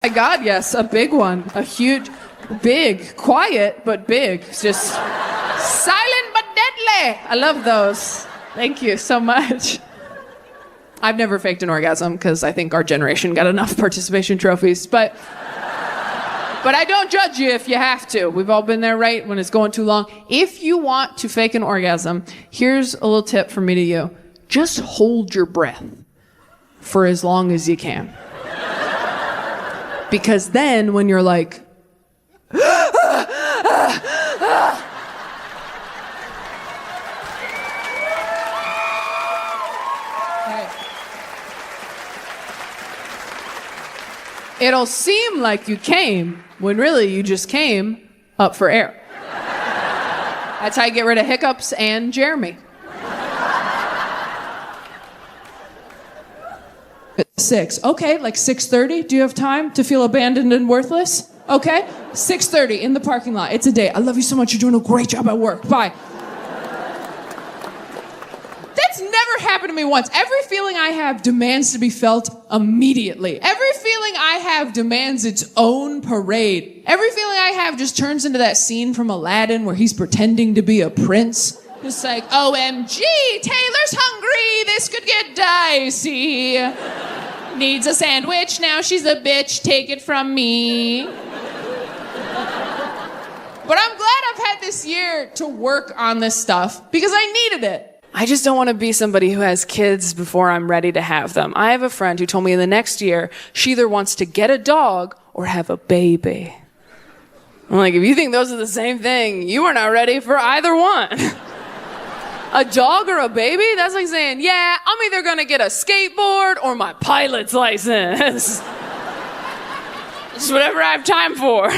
My God, yes, a big one. A huge, big, quiet, but big. It's just silent but deadly. I love those. Thank you so much. I've never faked an orgasm because I think our generation got enough participation trophies, but I don't judge you if you have to. We've all been there, right? When it's going too long. If you want to fake an orgasm, here's a little tip from me to you. Just hold your breath for as long as you can. Because then when you're like, it'll seem like you came when really you just came up for air. That's how you get rid of hiccups and Jeremy. At 6. Okay, like 6:30. Do you have time to feel abandoned and worthless? Okay, 6:30 in the parking lot. It's a date. I love you so much. You're doing a great job at work. Bye. That's never happened to me once. Every feeling I have demands to be felt immediately. Every feeling I have demands its own parade. Every feeling I have just turns into that scene from Aladdin where he's pretending to be a prince. Just like, OMG, Taylor's hungry. This could get dicey. Needs a sandwich. Now she's a bitch. Take it from me. But I'm glad I've had this year to work on this stuff because I needed it. I just don't want to be somebody who has kids before I'm ready to have them. I have a friend who told me in the next year she either wants to get a dog or have a baby. I'm like, if you think those are the same thing, you are not ready for either one. A dog or a baby? That's like saying, yeah, I'm either gonna get a skateboard or my pilot's license. It's whatever I have time for.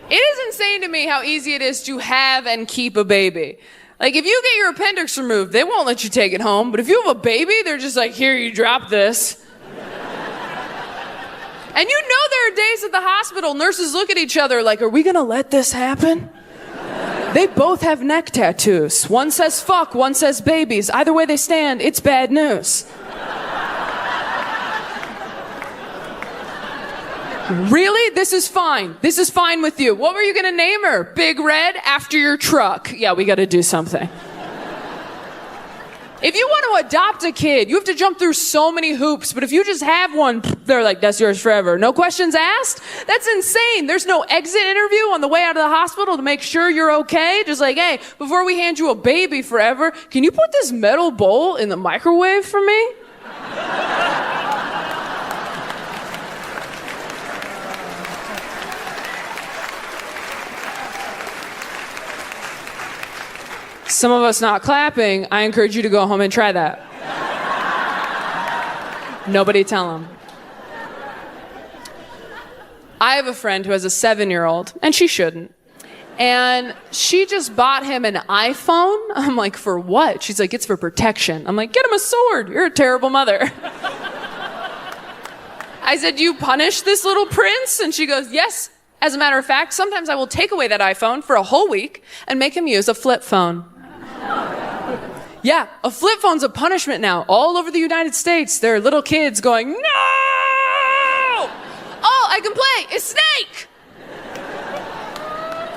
It is insane to me how easy it is to have and keep a baby. Like, if you get your appendix removed, they won't let you take it home. But if you have a baby, they're just like, here, you drop this. And you know there are days at the hospital, nurses look at each other like, are we gonna let this happen? They both have neck tattoos. One says fuck, one says babies. Either way they stand, it's bad news. Really? This is fine. This is fine with you. What were you gonna name her? Big Red after your truck. Yeah, we gotta do something. If you want to adopt a kid, you have to jump through so many hoops, but if you just have one, they're like, that's yours forever. No questions asked? That's insane. There's no exit interview on the way out of the hospital to make sure you're okay. Just like, hey, before we hand you a baby forever, can you put this metal bowl in the microwave for me? Some of us not clapping, I encourage you to go home and try that. Nobody tell them. I have a friend who has a 7-year-old, and she shouldn't. And she just bought him an iPhone. I'm like, for what? She's like, it's for protection. I'm like, get him a sword. You're a terrible mother. I said, do you punish this little prince? And she goes, yes. As a matter of fact, sometimes I will take away that iPhone for a whole week and make him use a flip phone. Yeah, a flip phone's a punishment now. All over the United States, there are little kids going, no! Oh, I can play. It's Snake!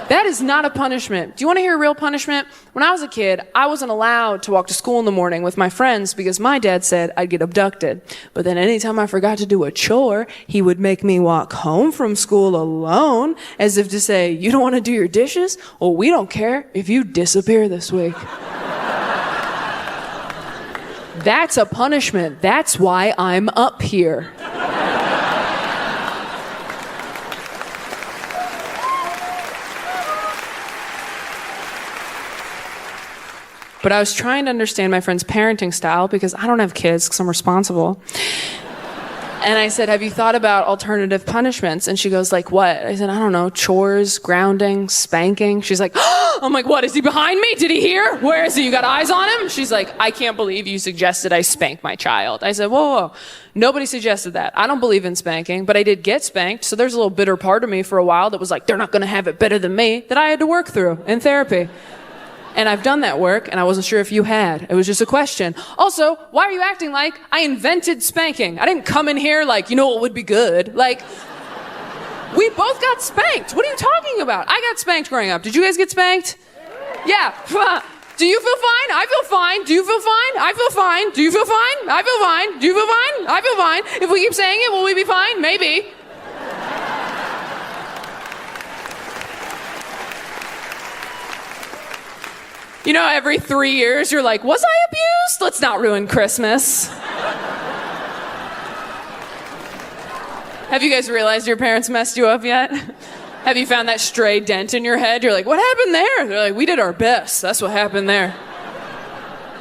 That is not a punishment. Do you want to hear a real punishment? When I was a kid, I wasn't allowed to walk to school in the morning with my friends because my dad said I'd get abducted. But then anytime I forgot to do a chore, he would make me walk home from school alone, as if to say, you don't want to do your dishes? Well, we don't care if you disappear this week. That's a punishment. That's why I'm up here. But I was trying to understand my friend's parenting style because I don't have kids because I'm responsible. And I said, have you thought about alternative punishments? And she goes, like what? I said, I don't know, chores, grounding, spanking. She's like, oh! I'm like, what, is he behind me? Did he hear? Where is he? You got eyes on him? She's like, I can't believe you suggested I spank my child. I said, whoa. Nobody suggested that. I don't believe in spanking, but I did get spanked. So there's a little bitter part of me for a while that was like, they're not going to have it better than me, that I had to work through in therapy. And I've done that work, and I wasn't sure if you had. It was just a question. Also, why are you acting like I invented spanking? I didn't come in here like, you know what would be good? Like, we both got spanked. What are you talking about? I got spanked growing up. Did you guys get spanked? Yeah. Do you feel fine? I feel fine. Do you feel fine? I feel fine. Do you feel fine? I feel fine. Do you feel fine? I feel fine. If we keep saying it, will we be fine? Maybe. You know, every 3 years, you're like, was I abused? Let's not ruin Christmas. Have you guys realized your parents messed you up yet? Have you found that stray dent in your head? You're like, what happened there? They're like, we did our best. That's what happened there.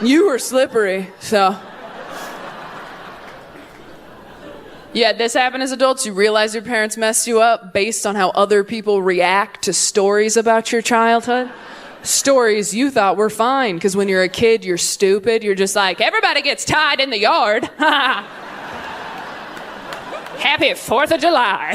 You were slippery, so. Yeah, this happened as adults. You realize your parents messed you up based on how other people react to stories about your childhood. Stories you thought were fine, because when you're a kid, you're stupid. You're just like, everybody gets tied in the yard. Happy 4th of July.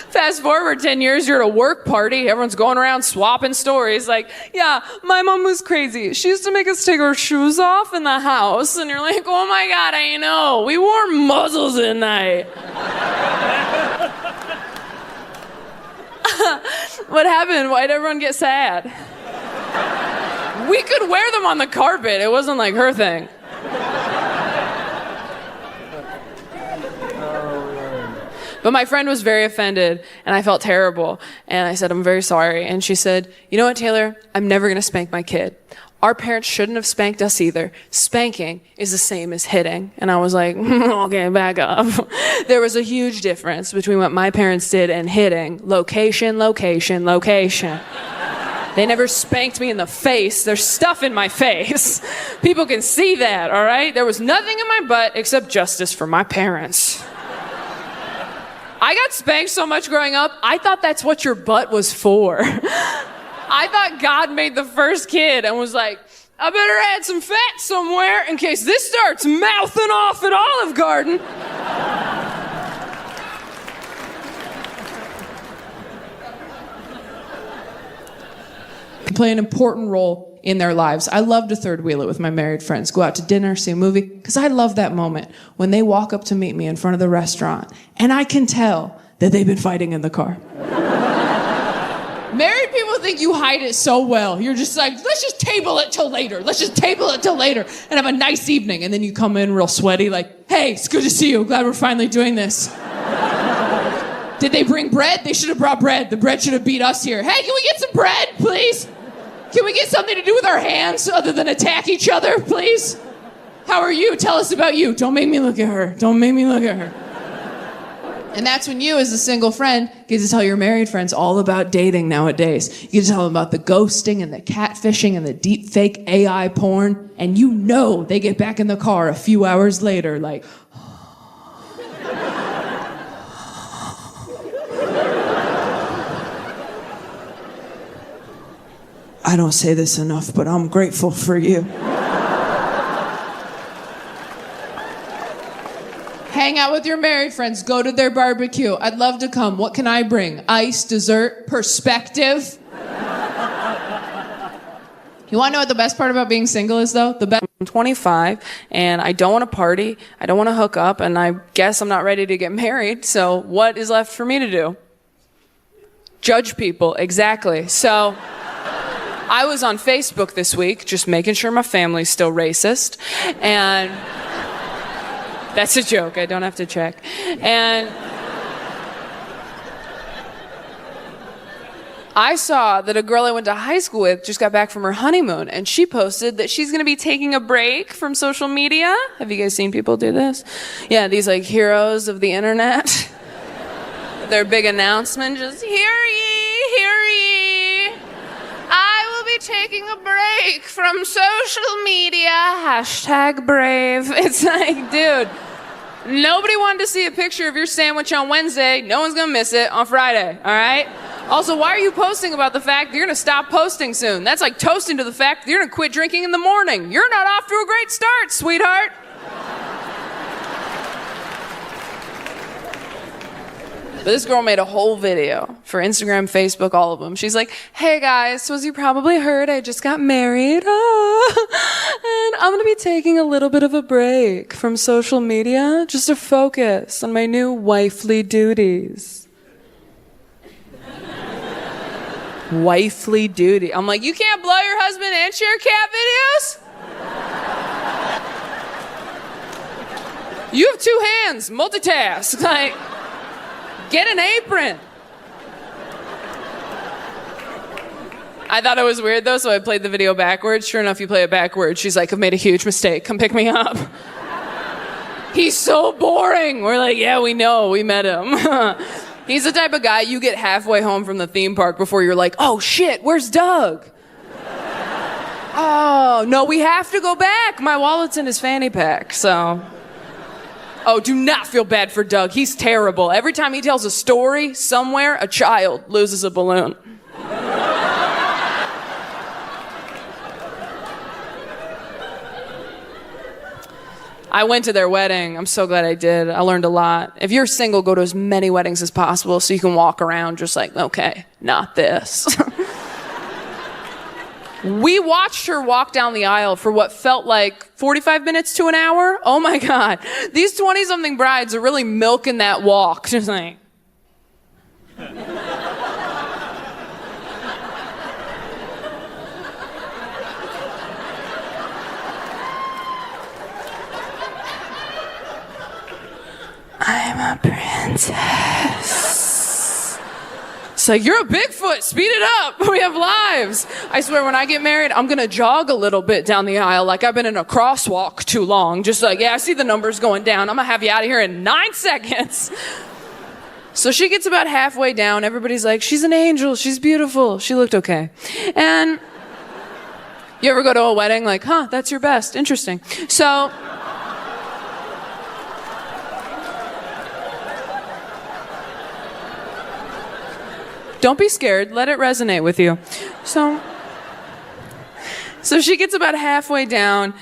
Fast forward 10 years, you're at a work party. Everyone's going around swapping stories like, yeah, my mom was crazy. She used to make us take our shoes off in the house. And you're like, oh my God, I know. We wore muzzles at night. What happened? Why'd everyone get sad? We could wear them on the carpet. It wasn't like her thing. But my friend was very offended, and I felt terrible. And I said, I'm very sorry. And she said, you know what, Taylor? I'm never going to spank my kid. Our parents shouldn't have spanked us either. Spanking is the same as hitting. And I was like, okay, back up. There was a huge difference between what my parents did and hitting. Location, location, location. They never spanked me in the face. There's stuff in my face. People can see that, all right? There was nothing in my butt except justice for my parents. I got spanked so much growing up, I thought that's what your butt was for. I thought God made the first kid and was like, I better add some fat somewhere in case this starts mouthing off at Olive Garden. Play an important role in their lives. I love to third wheel it with my married friends, go out to dinner, see a movie, because I love that moment when they walk up to meet me in front of the restaurant and I can tell that they've been fighting in the car. Married people think you hide it so well. You're just like, let's just table it till later. Let's just table it till later and have a nice evening. And then you come in real sweaty like, hey, it's good to see you. Glad we're finally doing this. Did they bring bread? They should have brought bread. The bread should have beat us here. Hey, can we get some bread, please? Can we get something to do with our hands other than attack each other, please? How are you? Tell us about you. Don't make me look at her. Don't make me look at her. And that's when you, as a single friend, get to tell your married friends all about dating nowadays. You get to tell them about the ghosting and the catfishing and the deep fake AI porn. And you know they get back in the car a few hours later like... I don't say this enough, but I'm grateful for you. Hang out with your married friends. Go to their barbecue. I'd love to come. What can I bring? Ice, dessert, perspective. You want to know what the best part about being single is, though? I'm 25, and I don't want to party. I don't want to hook up, and I guess I'm not ready to get married. So what is left for me to do? Judge people, exactly. So... I was on Facebook this week, just making sure my family's still racist. And that's a joke, I don't have to check. And I saw that a girl I went to high school with just got back from her honeymoon, and she posted that she's gonna be taking a break from social media. Have you guys seen people do this? Yeah, these like heroes of the internet. Their big announcement, just hear ye, hear ye. I will be taking a break from social media. #brave. It's like, dude, nobody wanted to see a picture of your sandwich on Wednesday. No one's gonna miss it on Friday, all right? Also, why are you posting about the fact that you're gonna stop posting soon? That's like toasting to the fact that you're gonna quit drinking in the morning. You're not off to a great start, sweetheart. this girl made a whole video for Instagram, Facebook, all of them. She's like, hey guys, so as you probably heard, I just got married. And I'm going to be taking a little bit of a break from social media just to focus on my new wifely duties. Wifely duty. I'm like, you can't blow your husband and share cat videos? You have two hands, multitask. Like, get an apron. I thought it was weird though, so I played the video backwards. Sure enough, you play it backwards. She's like, I've made a huge mistake. Come pick me up. He's so boring. We're like, yeah, we know. We met him. He's the type of guy you get halfway home from the theme park before you're like, oh shit, where's Doug? Oh, no, we have to go back. My wallet's in his fanny pack, so... Oh, do not feel bad for Doug. He's terrible. Every time he tells a story, somewhere, a child loses a balloon. I went to their wedding. I'm so glad I did. I learned a lot. If you're single, go to as many weddings as possible so you can walk around just like, okay, not this. We watched her walk down the aisle for what felt like 45 minutes to an hour. Oh my God. These 20-something brides are really milking that walk. Just like... I'm a princess. It's like, you're a Bigfoot, speed it up. We have lives. I swear, when I get married, I'm gonna jog a little bit down the aisle like I've been in a crosswalk too long. Just like, yeah, I see the numbers going down. I'm gonna have you out of here in 9 seconds. So she gets about halfway down. Everybody's like, she's an angel. She's beautiful. She looked okay. And you ever go to a wedding like, huh, that's your best. Interesting. So... Don't be scared. Let it resonate with you. So she gets about halfway down,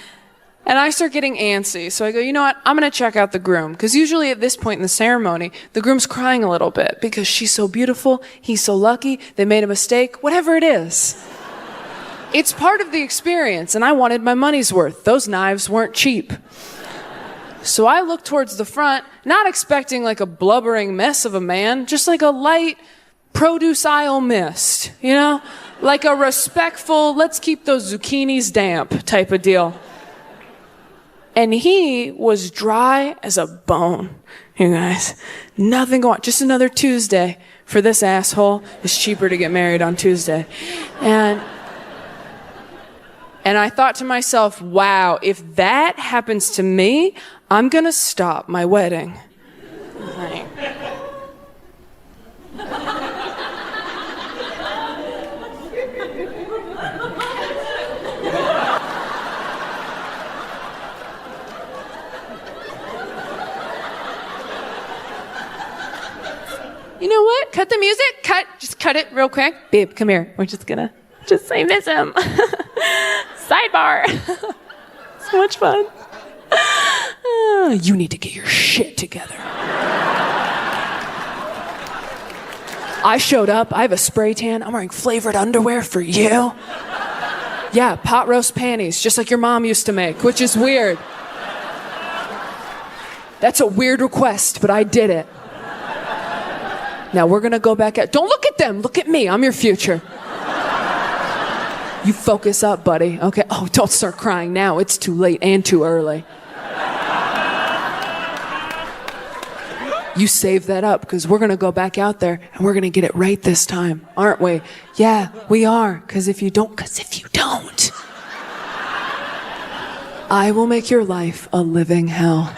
and I start getting antsy. So I go, you know what? I'm going to check out the groom. Because usually at this point in the ceremony, the groom's crying a little bit because she's so beautiful, he's so lucky, they made a mistake, whatever it is. It's part of the experience, and I wanted my money's worth. Those knives weren't cheap. So I look towards the front, not expecting like a blubbering mess of a man, just like a light... produce aisle mist, you know? Like a respectful, let's keep those zucchinis damp type of deal. And he was dry as a bone, you guys. Nothing going on. Just another Tuesday for this asshole. It's cheaper to get married on Tuesday. And I thought to myself, wow, if that happens to me, I'm gonna stop my wedding. You know what? Cut the music. Just cut it real quick. Babe, come here. We're just gonna say miss him. Sidebar. So much fun. You need to get your shit together. I showed up. I have a spray tan. I'm wearing flavored underwear for you. Yeah, pot roast panties, just like your mom used to make, which is weird. That's a weird request, but I did it. Now we're gonna go back out. Don't look at them, look at me, I'm your future. You focus up, buddy, okay? Oh, don't start crying now, it's too late and too early. You save that up, because we're gonna go back out there and we're gonna get it right this time, aren't we? Yeah, we are, because if you don't, I will make your life a living hell.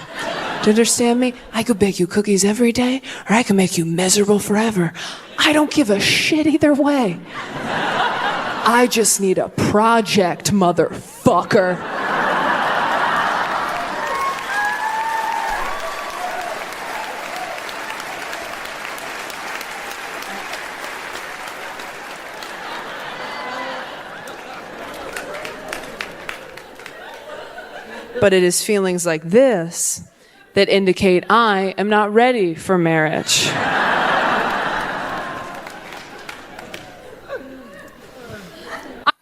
Do you understand me? I could bake you cookies every day, or I could make you miserable forever. I don't give a shit either way. I just need a project, motherfucker. But it is feelings like this that indicate I am not ready for marriage.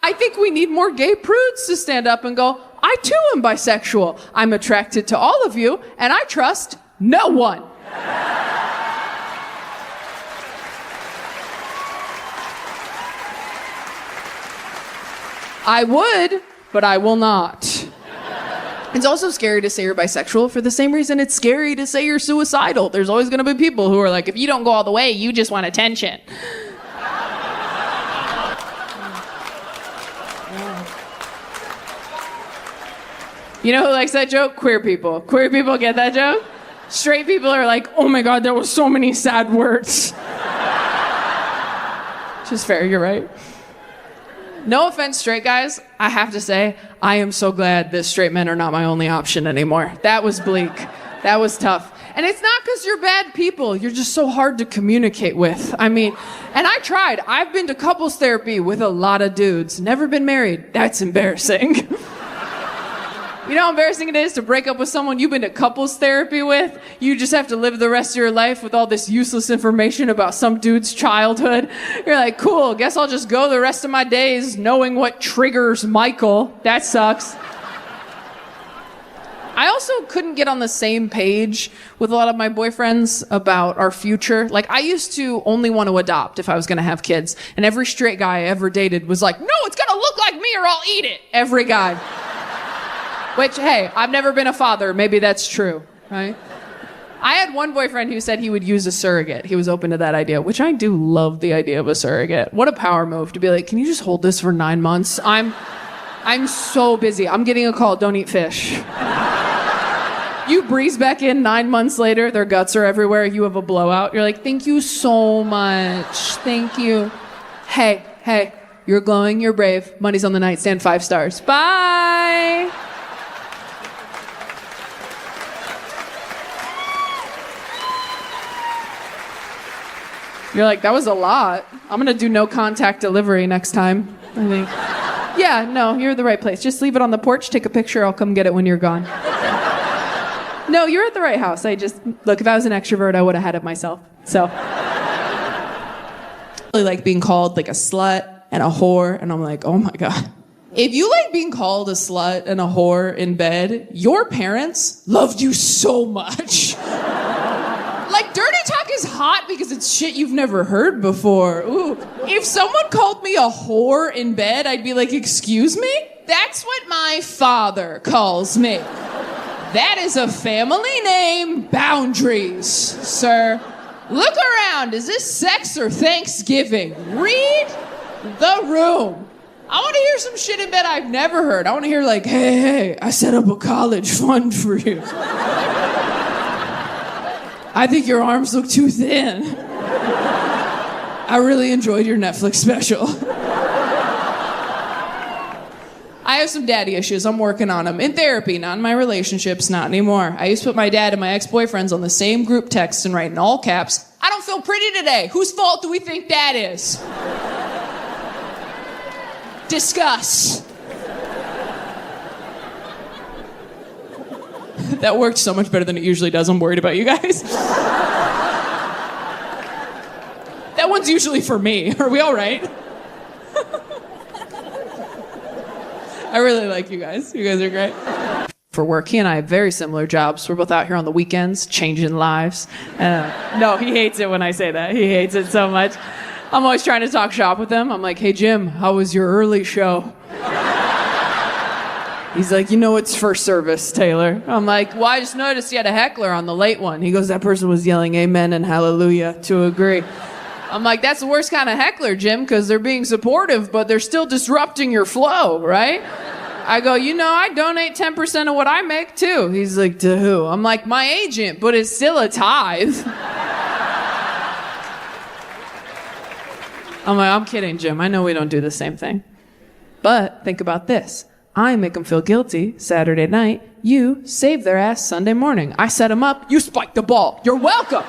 I think we need more gay prudes to stand up and go, I too am bisexual. I'm attracted to all of you, and I trust no one. I would, but I will not. It's also scary to say you're bisexual for the same reason it's scary to say you're suicidal. There's always going to be people who are like, if you don't go all the way, you just want attention. You know who likes that joke? Queer people. Queer people get that joke? Straight people are like, oh my God, there were so many sad words. Which is fair, you're right. No offense, straight guys. I have to say, I am so glad that straight men are not my only option anymore. That was bleak. That was tough. And it's not because you're bad people. You're just so hard to communicate with. I mean, and I tried. I've been to couples therapy with a lot of dudes. Never been married. That's embarrassing. You know how embarrassing it is to break up with someone you've been to couples therapy with? You just have to live the rest of your life with all this useless information about some dude's childhood. You're like, cool, guess I'll just go the rest of my days knowing what triggers Michael. That sucks. I also couldn't get on the same page with a lot of my boyfriends about our future. Like, I used to only want to adopt if I was going to have kids. And every straight guy I ever dated was like, no, it's going to look like me or I'll eat it. Every guy. Which, hey, I've never been a father. Maybe that's true, right? I had one boyfriend who said he would use a surrogate. He was open to that idea, which I do love the idea of a surrogate. What a power move to be like, can you just hold this for 9 months? I'm so busy. I'm getting a call. Don't eat fish. You breeze back in 9 months later. Their guts are everywhere. You have a blowout. You're like, thank you so much. Thank you. Hey, you're glowing. You're brave. Money's on the nightstand. 5 stars. Bye. You're like, that was a lot. I'm going to do no contact delivery next time, I think. Yeah, no, you're at the right place. Just leave it on the porch, take a picture, I'll come get it when you're gone. No, you're at the right house. Look, if I was an extrovert, I would have had it myself. So. I really like being called like a slut and a whore, and I'm like, oh my God. If you like being called a slut and a whore in bed, your parents loved you so much. Like, dirty talk is hot because it's shit you've never heard before. Ooh. If someone called me a whore in bed, I'd be like, excuse me? That's what my father calls me. That is a family name. Boundaries, sir. Look around. Is this sex or Thanksgiving? Read the room. I want to hear some shit in bed I've never heard. I want to hear like, hey, I set up a college fund for you. I think your arms look too thin. I really enjoyed your Netflix special. I have some daddy issues. I'm working on them. In therapy, not in my relationships, not anymore. I used to put my dad and my ex-boyfriends on the same group text and write in all caps, I don't feel pretty today. Whose fault do we think that is? Discuss. That worked so much better than it usually does. I'm worried about you guys. That one's usually for me. Are we all right? I really like you guys. You guys are great. For work, he and I have very similar jobs. We're both out here on the weekends, changing lives. No, he hates it when I say that. He hates it so much. I'm always trying to talk shop with him. I'm like, hey, Jim, how was your early show? He's like, you know it's first service, Taylor. I'm like, well, I just noticed you had a heckler on the late one. He goes, that person was yelling amen and hallelujah to agree. I'm like, that's the worst kind of heckler, Jim, because they're being supportive, but they're still disrupting your flow, right? I go, you know, I donate 10% of what I make, too. He's like, to who? I'm like, my agent, but it's still a tithe. I'm like, I'm kidding, Jim. I know we don't do the same thing. But think about this. I make them feel guilty Saturday night. You save their ass Sunday morning. I set them up. You spike the ball. You're welcome.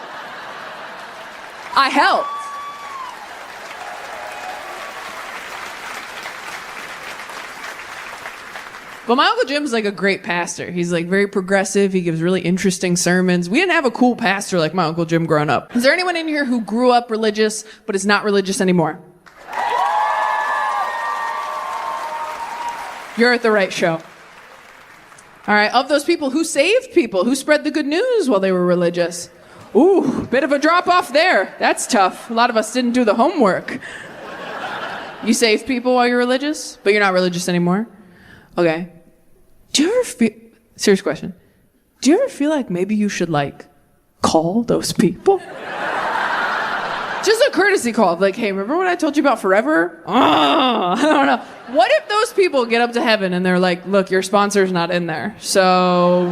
I helped. But my Uncle Jim's like a great pastor. He's like very progressive. He gives really interesting sermons. We didn't have a cool pastor like my Uncle Jim growing up. Is there anyone in here who grew up religious but is not religious anymore? You're at the right show. All right, of those people, who saved people? Who spread the good news while they were religious? Ooh, bit of a drop off there. That's tough. A lot of us didn't do the homework. You saved people while you're religious, but you're not religious anymore? Okay. Do you ever feel, serious question, do you ever feel like maybe you should, like, call those people? Just a courtesy call of like, hey, remember what I told you about forever? Oh, I don't know. What if those people get up to heaven and they're like, look, your sponsor's not in there, so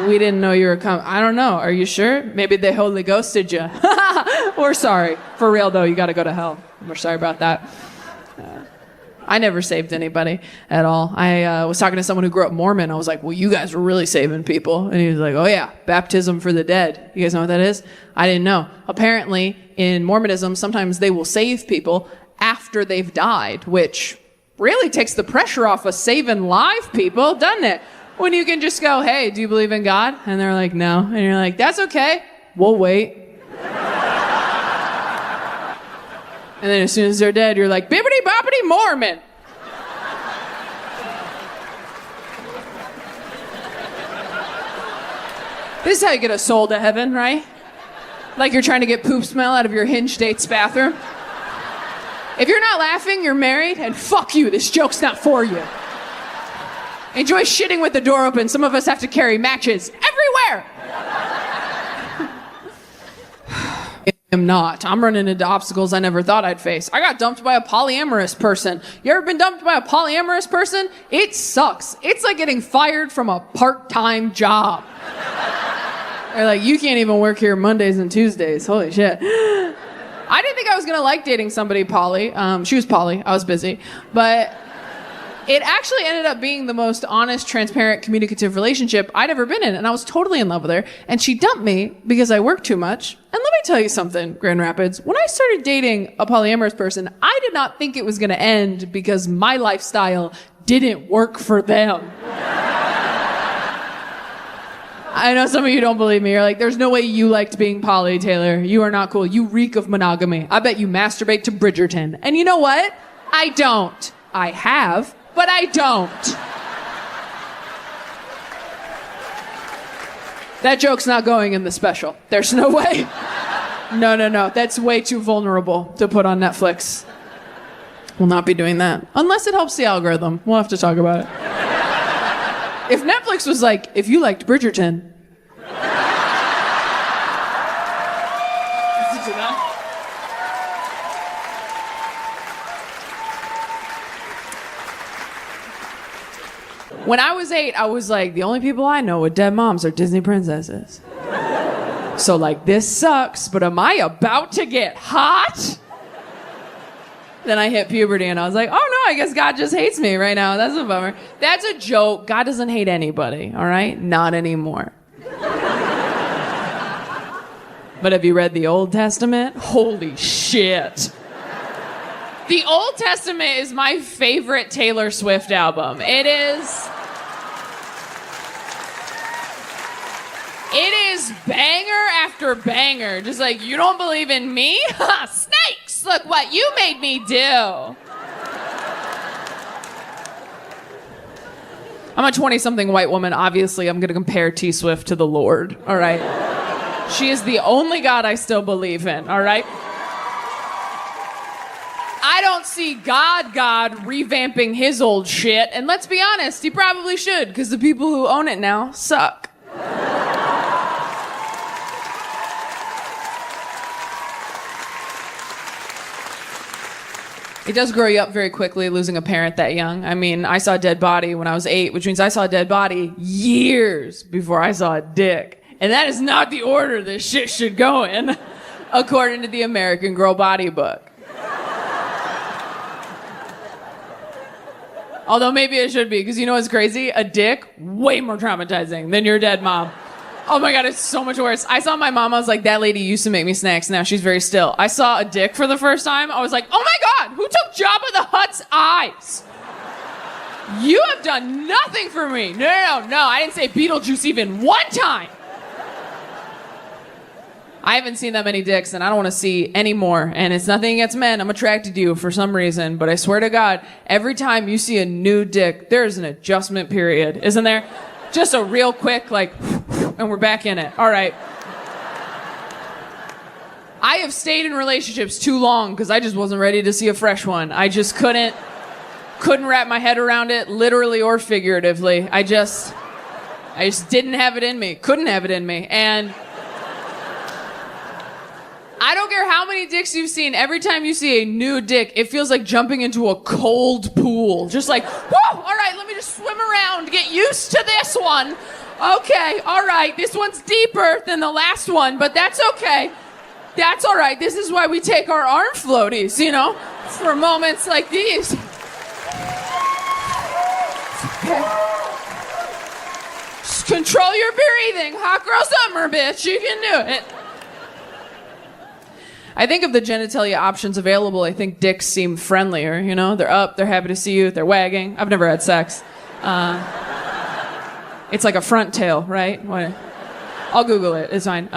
we didn't know you were coming. I don't know. Are you sure? Maybe they Holy Ghosted you. We're sorry. For real, though, you got to go to hell. We're sorry about that. I never saved anybody at all. I was talking to someone who grew up Mormon. I was like, well, you guys were really saving people. And he was like, oh, yeah, baptism for the dead. You guys know what that is? I didn't know. Apparently, in Mormonism, sometimes they will save people after they've died, which really takes the pressure off of saving live people, doesn't it? When you can just go, hey, do you believe in God? And they're like, no. And you're like, that's okay. We'll wait. And then as soon as they're dead, you're like, bibbity-boppity Mormon. This is how you get a soul to heaven, right? Like you're trying to get poop smell out of your hinge date's bathroom. If you're not laughing, you're married, and fuck you, this joke's not for you. Enjoy shitting with the door open. Some of us have to carry matches everywhere. I'm not. I'm running into obstacles I never thought I'd face. I got dumped by a polyamorous person. You ever been dumped by a polyamorous person? It sucks. It's like getting fired from a part-time job. They're like, you can't even work here Mondays and Tuesdays. Holy shit. I didn't think I was going to like dating somebody poly. She was poly. I was busy. But it actually ended up being the most honest, transparent, communicative relationship I'd ever been in. And I was totally in love with her. And she dumped me because I worked too much. And let me tell you something, Grand Rapids. When I started dating a polyamorous person, I did not think it was going to end because my lifestyle didn't work for them. I know some of you don't believe me. You're like, there's no way you liked being poly, Taylor. You are not cool. You reek of monogamy. I bet you masturbate to Bridgerton. And you know what? I don't. I have, but I don't. That joke's not going in the special. There's no way. No. That's way too vulnerable to put on Netflix. We'll not be doing that. Unless it helps the algorithm. We'll have to talk about it. If Netflix was like, if you liked Bridgerton. When I was 8, I was like, the only people I know with dead moms are Disney princesses. So like, this sucks, but am I about to get hot? Then I hit puberty and I was like, oh no, I guess God just hates me right now. That's a bummer. That's a joke. God doesn't hate anybody, all right? Not anymore. But have you read the Old Testament? Holy shit. The Old Testament is my favorite Taylor Swift album. It is banger after banger. Just like, you don't believe in me? Snakes! Look what you made me do. I'm a 20-something white woman. Obviously, I'm going to compare T Swift to the Lord, all right? She is the only God I still believe in, all right? I don't see God revamping his old shit. And let's be honest, he probably should, because the people who own it now suck. It does grow you up very quickly, losing a parent that young. I mean, I saw a dead body when I was 8, which means I saw a dead body years before I saw a dick. And that is not the order this shit should go in, according to the American Girl Body Book. Although maybe it should be, because you know what's crazy? A dick, way more traumatizing than your dead mom. Oh my God, it's so much worse. I saw my mom, I was like, that lady used to make me snacks, now she's very still. I saw a dick for the first time, I was like, oh my God, who took Jabba the Hutt's eyes? You have done nothing for me. No, I didn't say Beetlejuice even one time. I haven't seen that many dicks, and I don't want to see any more. And it's nothing against men. I'm attracted to you for some reason. But I swear to God, every time you see a new dick, there's an adjustment period, isn't there? Just a real quick, like, and we're back in it. All right. I have stayed in relationships too long because I just wasn't ready to see a fresh one. I just couldn't wrap my head around it, literally or figuratively. I just didn't have it in me. Couldn't have it in me. And I don't care how many dicks you've seen. Every time you see a new dick, it feels like jumping into a cold pool. Just like, whoa, all right, let me just swim around, get used to this one. Okay, all right, this one's deeper than the last one, but that's okay. That's all right. This is why we take our arm floaties, you know, for moments like these. Okay. Just control your breathing. Hot girl summer, bitch. You can do it. I think of the genitalia options available, I think dicks seem friendlier, you know? They're up, they're happy to see you, they're wagging. I've never had sex. It's like a front tail, right? What? I'll Google it, it's fine.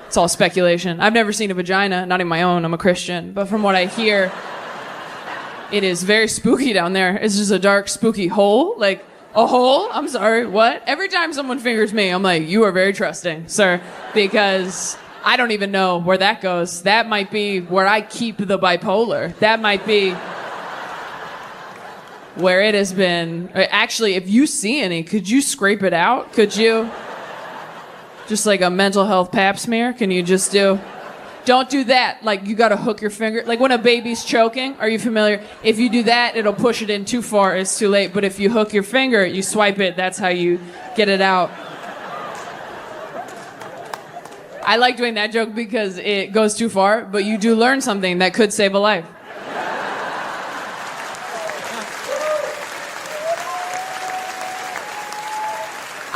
It's all speculation. I've never seen a vagina, not even my own, I'm a Christian. But from what I hear, it is very spooky down there. It's just a dark, spooky hole. Like, a hole? I'm sorry, what? Every time someone fingers me, I'm like, you are very trusting, sir. Because I don't even know where that goes. That might be where I keep the bipolar. That might be where it has been. Actually, if you see any, could you scrape it out? Could you? Just like a mental health pap smear? Can you just do? Don't do that. Like, you gotta hook your finger. Like when a baby's choking, are you familiar? If you do that, it'll push it in too far. It's too late. But if you hook your finger, you swipe it, that's how you get it out. I like doing that joke because it goes too far, but you do learn something that could save a life.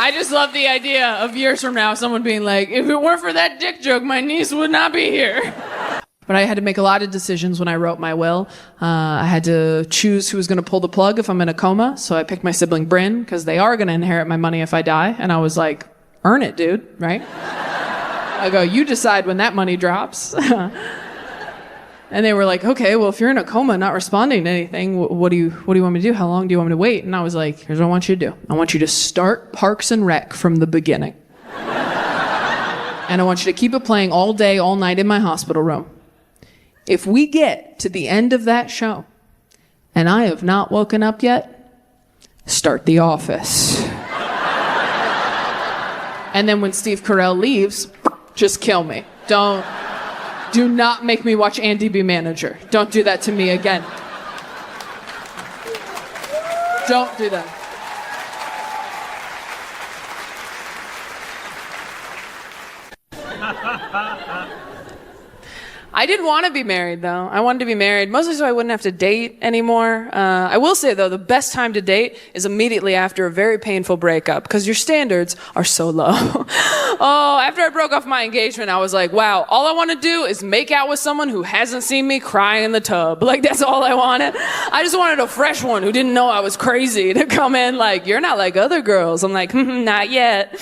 I just love the idea of years from now, someone being like, if it weren't for that dick joke, my niece would not be here. But I had to make a lot of decisions when I wrote my will. I had to choose who was going to pull the plug if I'm in a coma, so I picked my sibling Bryn, because they are going to inherit my money if I die, and I was like, earn it, dude, right? I go, you decide when that money drops. And they were like, okay, well, if you're in a coma not responding to anything, what do you want me to do? How long do you want me to wait? And I was like, here's what I want you to do. I want you to start Parks and Rec from the beginning. And I want you to keep it playing all day, all night in my hospital room. If we get to the end of that show and I have not woken up yet, start The Office. And then when Steve Carell leaves, just kill me. Do not make me watch Andy be manager. Don't do that to me again. Don't do that. I did want to be married, though. I wanted to be married, mostly so I wouldn't have to date anymore. I will say, though, the best time to date is immediately after a very painful breakup, because your standards are so low. Oh, after I broke off my engagement, I was like, wow, all I want to do is make out with someone who hasn't seen me cry in the tub. Like, that's all I wanted. I just wanted a fresh one who didn't know I was crazy to come in like, you're not like other girls. I'm like, not yet.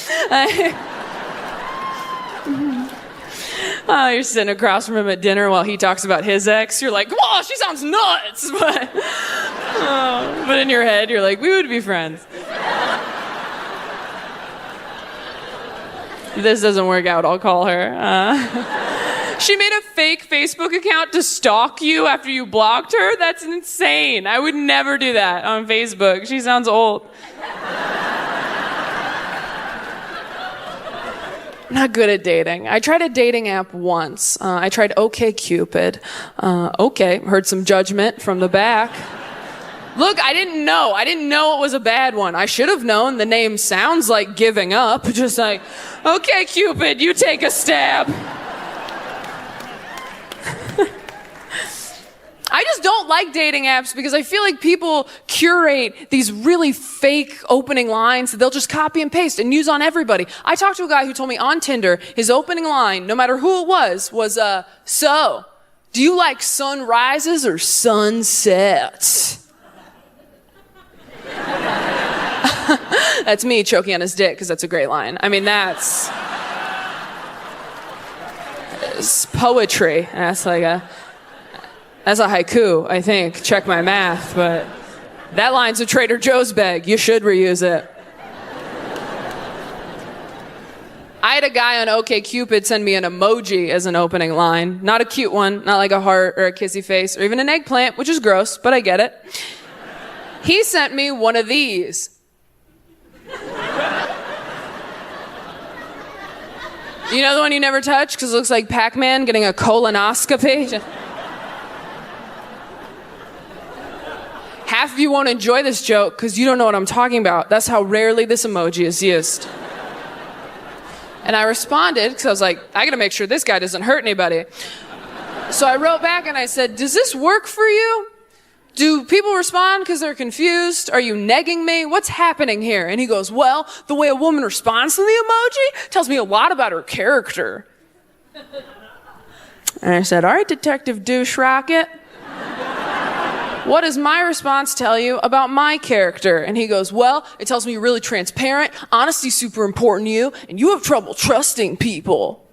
Oh, you're sitting across from him at dinner while he talks about his ex. You're like, whoa, she sounds nuts. But in your head, you're like, we would be friends. This doesn't work out, I'll call her. She made a fake Facebook account to stalk you after you blocked her? That's insane. I would never do that on Facebook. She sounds old. Not good at dating. I tried a dating app once. I tried OkCupid. Heard some judgment from the back. Look, I didn't know it was a bad one. I should have known. The name sounds like giving up. Just like, OkCupid, you take a stab. I just don't like dating apps because I feel like people curate these really fake opening lines that they'll just copy and paste and use on everybody. I talked to a guy who told me on Tinder, his opening line, no matter who it was, so, do you like sunrises or sunsets? That's me choking on his dick because that's a great line. I mean, It's poetry. And that's a haiku, I think. Check my math, but that line's a Trader Joe's bag. You should reuse it. I had a guy on OkCupid send me an emoji as an opening line. Not a cute one, not like a heart or a kissy face or even an eggplant, which is gross, but I get it. He sent me one of these. You know the one you never touch because it looks like Pac-Man getting a colonoscopy? Half of you won't enjoy this joke because you don't know what I'm talking about. That's how rarely this emoji is used. And I responded because I was like, I gotta make sure this guy doesn't hurt anybody. So I wrote back and I said, does this work for you? Do people respond because they're confused? Are you negging me? What's happening here? And he goes, well, the way a woman responds to the emoji tells me a lot about her character. And I said, all right, Detective Douche Rocket. What does my response tell you about my character? And he goes, well, it tells me you're really transparent, honesty's super important to you, and you have trouble trusting people.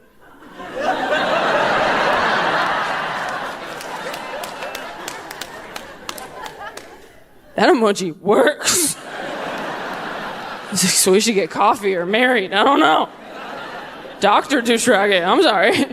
That emoji works. He's like, so we should get coffee or married. I don't know. Dr. Douche Rocket, I'm sorry.